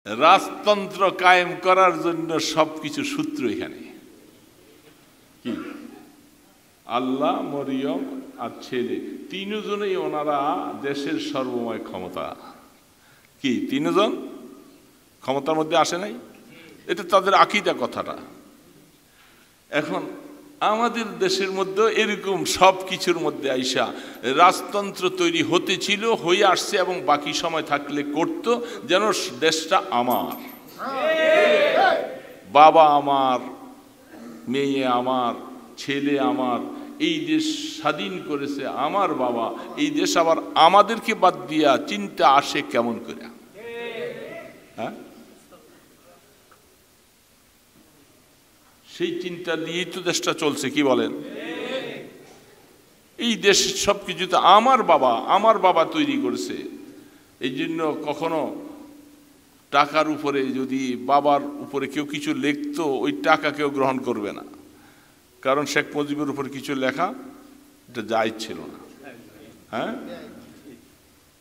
রাজতন্ত্র কায়েম করার জন্য সবকিছু সূত্র এখানে কি আল্লাহ, মরিয়ম আর ছেলে তিনজনেই ওনারা দেশের সর্বময় ক্ষমতা। কি তিনজন ক্ষমতার মধ্যে আসে নাই? এটা তাদের আকীদা কথাটা। এখন আমাদের দেশের মধ্যে এরকম সব কিছুর মধ্যে আইসা রাজতন্ত্র তৈরি হতে ছিল, হয়ে আসছে এবং বাকি সময় থাকলে করত যেন দেশটা আমার, বাবা আমার, মেয়ে আমার, ছেলে আমার, এই দেশ স্বাধীন করেছে আমার বাবা, এই দেশ আবার আমাদেরকে বাদ দিয়া চিন্তা আসে কেমন করে? হ্যাঁ, সেই চিন্তা দিয়েই তো দেশটা চলছে। কি বলেন? এই দেশ সবকিছু তো আমার বাবা তৈরি করেছে। এই জন্য কখনো টাকার উপরে যদি বাবার উপরে কেউ কিছু লিখতো, ওই টাকা কেউ গ্রহণ করবে না, কারণ শেখ মুজিবের উপর কিছু লেখা এটা জায়েজ ছিল না। হ্যাঁ,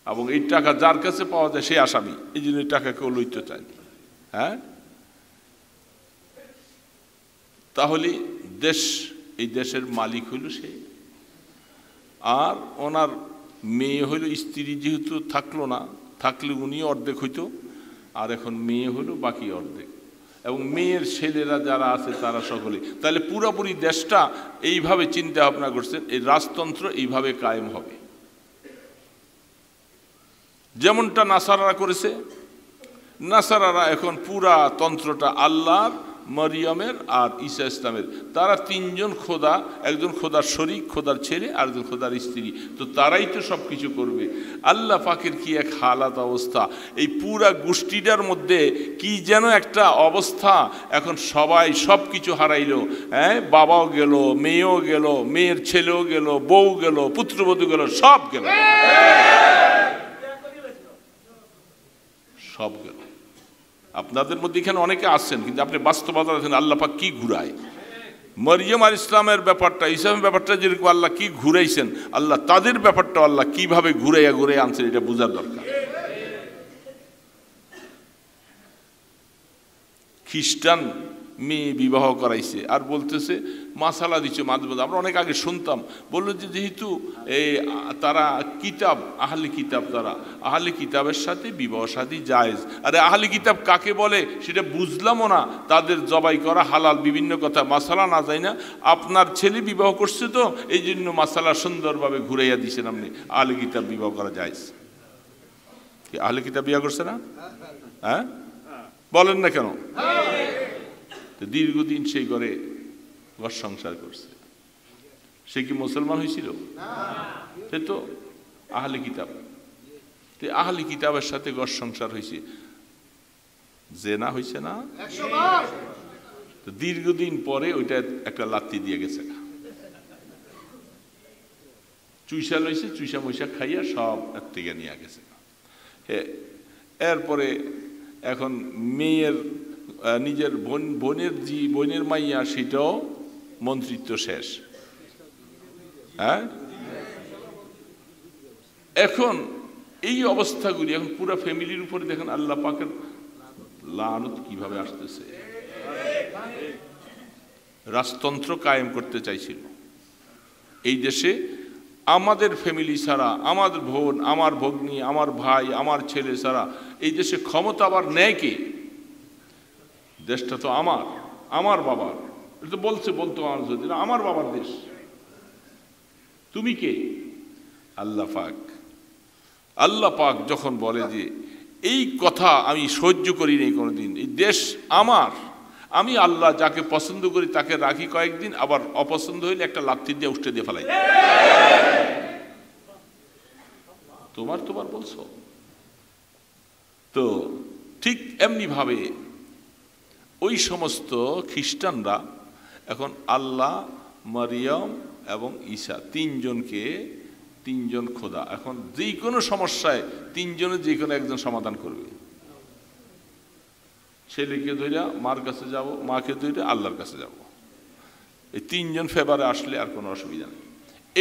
এবং এই টাকা যার কাছে পাওয়া যায় সে আসামি, এই জন্য টাকা কেউ লইতে চায়নি। হ্যাঁ, তাহলে দেশ, এই দেশের মালিক হইল সে, আর ওনার মেয়ে হইল স্ত্রী, যেহেতু থাকলো না, থাকলে উনি অর্ধেক হইতো, আর এখন মেয়ে হইল বাকি অর্ধেক, এবং মেয়ের ছেলেরা যারা আছে তারা সকলে। তাহলে পুরোপুরি দেশটা এইভাবে চিন্তা ভাবনা করছেন, এই রাজতন্ত্র এইভাবে কায়েম হবে, যেমনটা নাসারারা করেছে। নাসারারা এখন পুরা তন্ত্রটা আল্লাহর, মরিয়মের আর ঈসা ইসলামের, তারা তিনজন খোদা, একজন খোদার শরীক, খোদার ছেলে, আর একজন খোদার স্ত্রী, তো তারাই তো সব কিছু করবে। আল্লাহ পাকের কি এক হালাত অবস্থা, এই পুরা গোষ্ঠীটার মধ্যে কি যেন একটা অবস্থা। এখন সবাই সব কিছু হারাইল। হ্যাঁ, বাবাও গেল, মেয়েও গেল, মেয়ের ছেলেও গেল, বউ গেল, পুত্রবধূ গেল, সব গেল, সব গেল। আপনাদের মধ্যে এখানে অনেকে আসছেন, কিন্তু আপনি বাস্তবতা দেখেন আল্লাহ পাক কি ঘুরায়। মরিয়ম আর ইসলামের ব্যাপারটা, ইসলামের ব্যাপারটা যেরকম আল্লাহ কি ঘুরাইছেন, আল্লাহ তাদের ব্যাপারটা আল্লাহ কিভাবে ঘুরাইয়া ঘুরাইয়া আনছেন, এটা বোঝার দরকার। খ্রিস্টান মেয়ে বিবাহ করাইছে আর বলতেছে মাসালা দিচ্ছে মাঝে মাঝে, আমরা অনেক আগে শুনতাম, বললো যে যেহেতু এই তারা কিতাব, আহলে কিতাব, তারা আহলে কিতাবের সাথে বিবাহ শাদী জায়েজ। আরে আহলে কিতাব কাকে বলে সেটা বুঝলামও না, তাদের জবাই করা হালাল, বিভিন্ন কথা মাসালা না যায় না। আপনার ছেলে বিবাহ করছে তো এই জন্য মাসালা সুন্দরভাবে ঘুরাইয়া দিয়েছেন আপনি, আহলে কিতাব বিবাহ করা জায়েজ। কি আহলে কিতাব বিবাহ করছে না? হ্যাঁ, বলেন না কেন? দীর্ঘদিন সেই ঘরে ঘর সংসার করছে, সে কি মুসলমান হয়েছিল? সে তো আহলে কিতাব। আহলে কিতাবের সাথে ঘর সংসার হয়েছে, জেনা হয়েছে না? দীর্ঘদিন পরে ওইটা একটা লাত্তি দিয়ে গেছে, চুইসা লইছে, চুইসা মইসা খাইয়া সব এক থেকে নিয়ে গেছে। এরপরে এখন মেয়ের নিজের বোনের মাইয়া, সেটাও মন্ত্রিত্ব শেষ। হ্যাঁ, এখন এই অবস্থাগুলি এখন পুরো ফ্যামিলির উপরে দেখেন আল্লাহ পাকের লানত কিভাবে আসতেছে। রাজতন্ত্র কায়েম করতে চাইছিল এই দেশে, আমাদের ফ্যামিলি ছাড়া, আমাদের বোন, আমার ভগ্নী, আমার ভাই, আমার ছেলে ছাড়া এই দেশে ক্ষমতা আবার নেয় কে? দেশটা তো আমার বাবার, এটা তো বলতো আমার বাবার দেশ, তুমি কে? আল্লাহ পাক। আল্লাহ পাক যখন বলে যে এই কথা আমি সহ্য করি নাই কোনোদিন, এই দেশ আমার, আমি আল্লাহ যাকে পছন্দ করি তাকে রাখি কয়েকদিন, আবার অপছন্দ হইলে একটা লাথি দিয়ে উষ্ঠে দিয়ে ফেলাই। তোমার বলছো তো। ঠিক এমনি ভাবে ওই সমস্ত খ্রিস্টানরা এখন আল্লাহ, মরিয়ম এবং ঈসা তিনজনকে, তিনজন খোদা, এখন যে কোনো সমস্যায় তিনজনের যে কোনো একজন সমাধান করবে। ছেলেকে ধরে মার কাছে যাব, মাকে ধরে আল্লাহর কাছে যাব, এই তিনজন ফেভারে আসলে আর কোনো অসুবিধা নেই।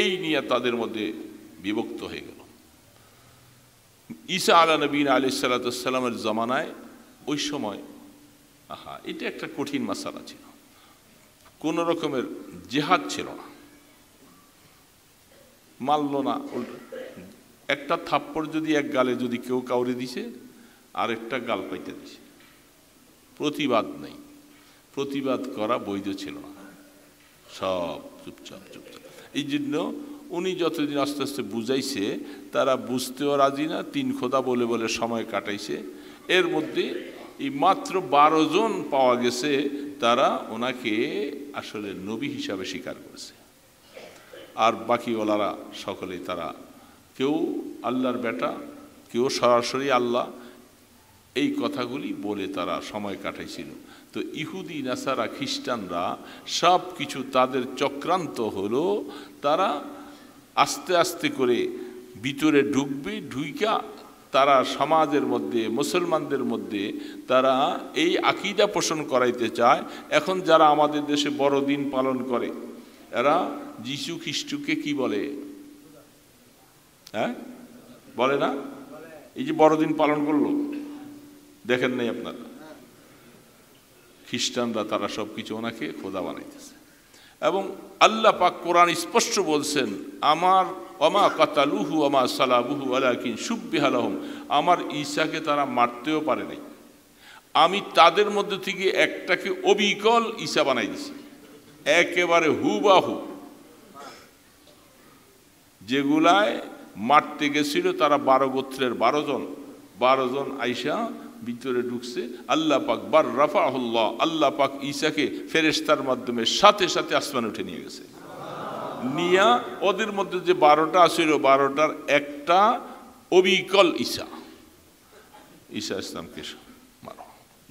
এই নিয়ে তাদের মধ্যে বিভক্ত হয়ে গেল। ঈসা আলা নবীন আলাইহিস সালামের জমানায় ওই সময় এটা একটা কঠিন মাসালা ছিল, কোন রকমের জেহাদ ছিল না, মারল না, একটা থাপ্পড় যদি এক গালে যদি কেউ কাউরে দিছে আরেকটা গাল পাইতে দিছে, প্রতিবাদ নেই, প্রতিবাদ করা বৈধ ছিল না, সব চুপচাপ চুপচাপ। এই জন্য উনি যতদিন আস্তে আস্তে বুঝাইছে তারা বুঝতেও রাজি না, 3 খোদা বলে বলে সময় কাটাইছে। এর মধ্যে এই মাত্র 12 জন পাওয়া গেছে তারা ওনাকে আসলে নবী হিসাবে স্বীকার করেছে, আর বাকি ওলারা সকলেই তারা কেউ আল্লাহর বেটা, কেউ সরাসরি আল্লাহ, এই কথাগুলি বলে তারা সময় কাটাইছিল। তো ইহুদি নাসারা খ্রিস্টানরা সব কিছু তাদের চক্রান্ত হলো, তারা আস্তে আস্তে করে ভিতরে ঢুকবে, ঢুইকা তারা সমাজের মধ্যে মুসলমানদের মধ্যে তারা এই আকীদা পোষণ করাইতে চায়। এখন যারা আমাদের দেশে বড়দিন পালন করে এরা যিশু খ্রিস্টকে কি বলে? বলে না? এই যে বড়দিন পালন করলো, দেখেন নাই আপনারা? খ্রিস্টানরা তারা সব কিছু ওনাকে খোদা বানাইতেছে। এবং আল্লাহ পাক কোরআন স্পষ্ট বলছেন, আমার ওমা কাতালুহু ওমা সালাবুহু ওয়ালাকিন শুব্বিহা লাহুম, আমার ঈসাকে তারা মারতেও পারে নাই, আমি তাদের মধ্যে থেকে একটাকে অবিকল ঈসা বানাই দিছি, একেবারে হুবাহু। যেগুলায় মারতে গেছিল তারা 12 গোত্রের 12 জন আইসা ভিতরে ঢুকছে। আল্লাহ পাক বার রাফাহুল্লাহ, আল্লাহ পাক ঈসাকে ফেরেশতার মাধ্যমে সাথে সাথে আসমানে উঠে নিয়ে গেছে। নিয়া ওদের মধ্যে যে 12টা ছিল 12টার একটা অবিকল ঈসা ইসলামকে মারো,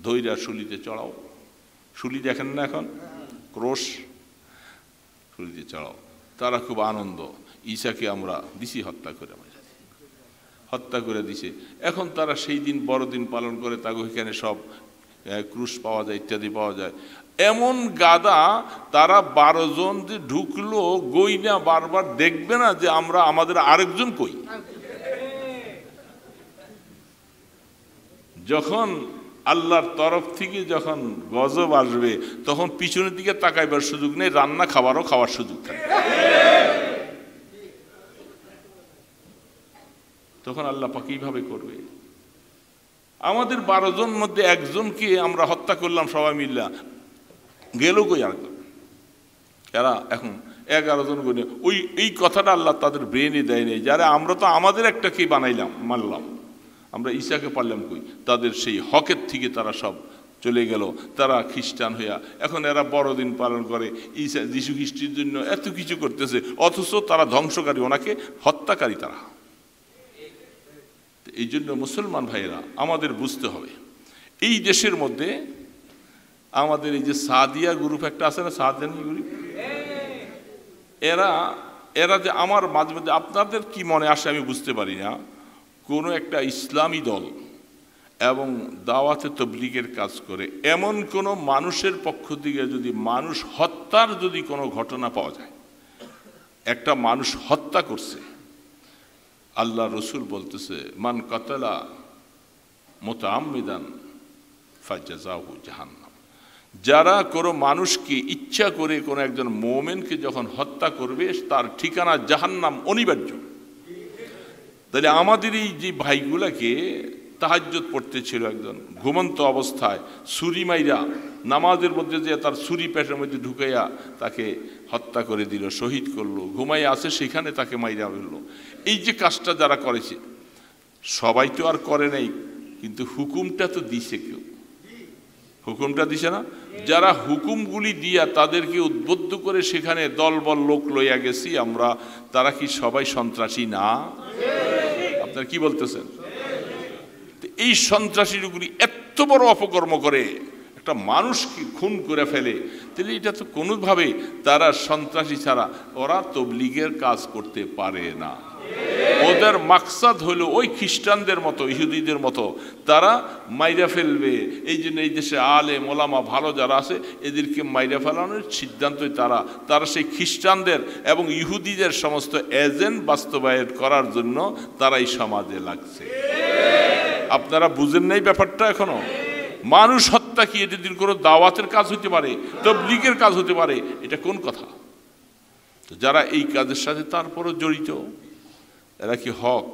ধৈর্য শুলিতে চড়াও, শুলি দেখেন না এখন ক্রোশ, শুলিতে চড়াও। তারা খুব আনন্দ, ঈসাকে আমরা দিছি হত্যা করে দিছে। এখন তারা সেই দিন বড়দিন পালন করে, তাকে এখানে সব ক্রুশ পাওয়া যায়, ইত্যাদি পাওয়া যায়। এমন গাদা তারা 12 জন যে ঢুকলো, গই না বারবার দেখবে না যে আমরা আমাদের আরেকজন কই। যখন আল্লাহর তরফ থেকে যখন গজব আসবে তখন পিছনের দিকে তাকাইবার সুযোগ নেই, রান্না খাওয়ার সুযোগ থাকে। তখন আল্লাহ পাক কিভাবে করবে? আমাদের 12 জন মধ্যে একজনকে আমরা হত্যা করলাম সবাই মিল্লা, গেল কই আরেকজন? এরা এখন 11 জন গুণে এই কথাটা আল্লাহ তাদের ব্রেনে দেয় নেই, যারা আমরা তো আমাদের একটাকে মানলাম, আমরা ঈসাকে পারলাম কই? তাদের সেই হকের থেকে তারা সব চলে গেল, তারা খ্রিস্টান হইয়া এখন এরা বড়দিন পালন করে, যীশু খ্রিস্টের জন্য এত কিছু করতেছে, অথচ তারা ধ্বংসকারী, ওনাকে হত্যাকারী তারা। এই জন্য মুসলমান ভাইয়েরা আমাদের বুঝতে হবে, এই দেশের মধ্যে আমাদের এই যে সাদিয়া গ্রুপ একটা আছে না, সাদিয়ানি গ্রুপ, এরা যে আমার মাঝে মধ্যে আপনাদের কি মনে আসে আমি বুঝতে পারি না, কোনো একটা ইসলামী দল এবং দাওয়াতে তবলিগের কাজ করে এমন কোনো মানুষের পক্ষ থেকে যদি মানুষ হত্যার যদি কোনো ঘটনা পাওয়া যায়, একটা মানুষ হত্যা করছে, আল্লাহ রসুল বলতেছে মান কাতালা মুতাআম্মিদান ফাজাযাহু জাহান্নাম, যারা কোনো মানুষকে ইচ্ছা করে কোনো একজন মুমিনকে যখন হত্যা করবে তার ঠিকানা জাহান্নাম অনিবার্য। তাহলে আমাদের এই যে ভাইগুলাকে তাহাজ্জুদ পড়তে ছিল, একজন ঘুমন্ত অবস্থায় ছুরি মাইরা নামাজের মধ্যে যে তার ছুরি পেটের মধ্যে ঢুকাইয়া তাকে হত্যা করে দিল, শহীদ করলো, ঘুমাইয়া আছে সেখানে তাকে মাইরা ফেললো। এই যে কাজটা যারা করেছে সবাই তো আর করে নাই, কিন্তু হুকুমটা তো দিছে, কেউ হুকুমটা দিছে না? যারা হুকুমগুলি দিয়া তাদেরকে উদ্বুদ্ধ করে সেখানে দলবল লোক লইয়া গেছি আমরা, তারা কি সবাই সন্ত্রাসী না? আপনারা কি বলতেছেন? এই সন্ত্রাসীগুলি এত বড় অপকর্ম করে, একটা মানুষকে খুন করে ফেলে, তাহলে এটা তো কোনোভাবে তারা সন্ত্রাসী ছাড়া ওরা তবলিগের কাজ করতে পারে না। ওদের মাকসাদ হলো ওই খ্রিস্টানদের মতো, ইহুদিদের মতো তারা মাইরা ফেলবে। এই জন্য এই দেশে আলেম ওলামা ভালো যারা আছে এদেরকে মাইরা ফেলানোর সিদ্ধান্তই তারা সেই খ্রিস্টানদের এবং ইহুদিদের সমস্ত এজেন্ট বাস্তবায়ন করার জন্য তারাই সমাজে লাগছে। আপনারা বুঝেন নাই ব্যাপারটা এখনো? মানুষ হত্যা কি এটা দিন কোনো দাওয়াতের কাজ হতে পারে, তাবলীগের কাজ হতে পারে? এটা কোন কথা? তো যারা এই কাজের সাথে তারপরও জড়িত, এরা কি হক?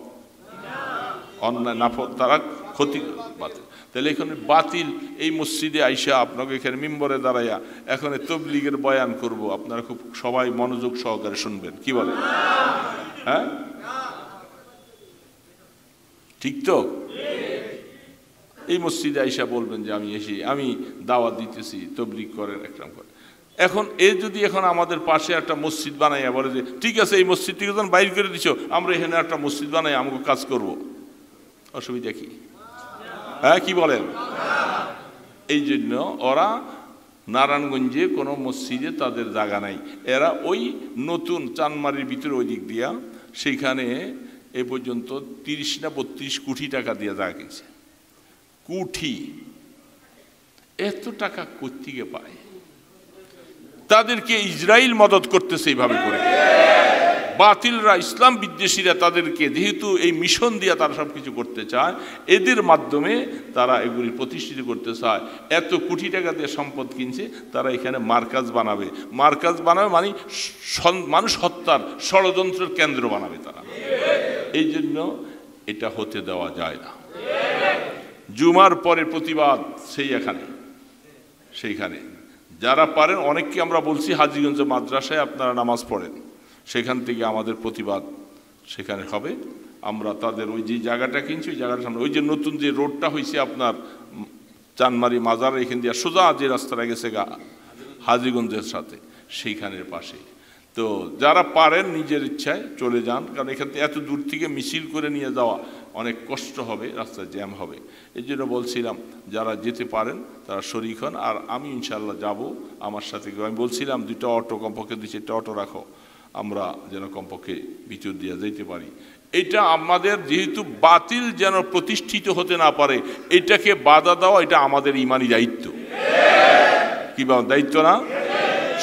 অন্যায় না, তারা ক্ষতি বাতিল। তাহলে এখানে বাতিল এই মসজিদে আইসা আপনাকে এখানে মিম্বরে দাঁড়াইয়া এখন তাবলীগের বয়ান করব, আপনারা খুব সবাই মনোযোগ সহকারে শুনবেন। কি বলে? হ্যাঁ, ঠিক তো? এই মসজিদে আইসা বলবেন যে আমি এসে আমি দাওয়াত দিতেছি, তাবলীগ করেন, একরাম করেন। এখন যদি এখন আমাদের পাশে একটা মসজিদ বানাইয়া বলে যে ঠিক আছে এই মসজিদ থেকে যখন বাইর করে দিছো, আমরা এখানে একটা মসজিদ বানাই আমাকে কাজ করব, অসুবিধা কি? হ্যাঁ, কি বলেন? এই জন্য ওরা নারায়ণগঞ্জে কোনো মসজিদে তাদের জায়গা নাই। এরা ওই নতুন চানমারির ভিতরে ওই দিক দিয়া সেইখানে এ পর্যন্ত 30 না 32 কোটি টাকা দিয়ে জায়গা কিনছে। কোটি! এত টাকা কোত্থেকে পায়? তাদেরকে ইসরায়েল মদত করতেছে এইভাবে করে। বাতিলরা, ইসলাম বিদ্বেষীরা তাদেরকে যেহেতু এই মিশন দিয়ে তারা সব কিছু করতে চায়, এদের মাধ্যমে তারা এগুলি প্রতিষ্ঠিত করতে চায়। এত কোটি টাকা দিয়ে সম্পদ কিনছে, তারা এখানে মার্কাজ বানাবে। মার্কাজ বানাবে মানে মানুষ হত্যার ষড়যন্ত্রের কেন্দ্র বানাবে তারা। এই জন্য এটা হতে দেওয়া যায় না। জুমার পরে প্রতিবাদ সেইখানে যারা পারেন, অনেককে আমরা বলছি হাজীগঞ্জ মাদ্রাসায় আপনারা নামাজ পড়েন, সেখান থেকে আমাদের প্রতিবাদ সেখানে হবে। আমরা তাদের ওই যে জায়গাটা কিনছি ওই জায়গাটার সামনে ওই যে নতুন যে রোডটা হয়েছে আপনার চানমারি মাজার এখান দিয়ে সোজা যে রাস্তাটা গেছে হাজীগঞ্জের সাথে, সেইখানের পাশে। তো যারা পারেন নিজের ইচ্ছায় চলে যান, কারণ এখান থেকে এত দূর থেকে মিছিল করে নিয়ে যাওয়া অনেক কষ্ট হবে, রাস্তায় জ্যাম হবে। এই জন্য বলছিলাম যারা যেতে পারেন তারা শরীক হন। আর আমি ইনশাল্লাহ যাব, আমার সাথে আমি বলছিলাম 2টা অটো কমপক্ষে 2-4টা অটো রাখো, আমরা যেন কমপক্ষে ভিতর দিয়ে যেতে পারি। এটা আমাদের যেহেতু বাতিল যেন প্রতিষ্ঠিত হতে না পারে, এটাকে বাধা দেওয়া এটা আমাদের ইমানি দায়িত্ব। কি বল, দায়িত্ব না?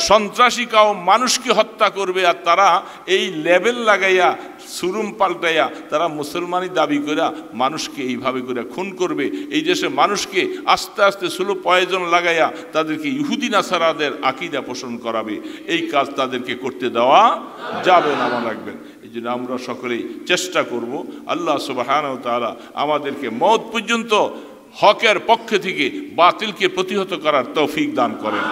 সন্ত্রাসী কাউম মানুষকে হত্যা করবে, আর তারা এই লেবেল লাগাইয়া সুরুম পাল্টাইয়া তারা মুসলমানি দাবি করে মানুষকে এইভাবে করে খুন করবে। এই দেশে মানুষকে আস্তে আস্তে স্লো পয়জন লাগাইয়া তাদেরকে ইহুদি নাসারাদের আকীদা পোষণ করাবে। এই কাজ তাদেরকে করতে দেওয়া যাবে না, মনে রাখবেন। এই জন্য আমরা সকলেই চেষ্টা করব আল্লাহ সুবহানাহু ওয়া তাআলা আমাদেরকে মওত পর্যন্ত হকের পক্ষে থেকে বাতিলকে প্রতিহত করার তৌফিক দান করেন।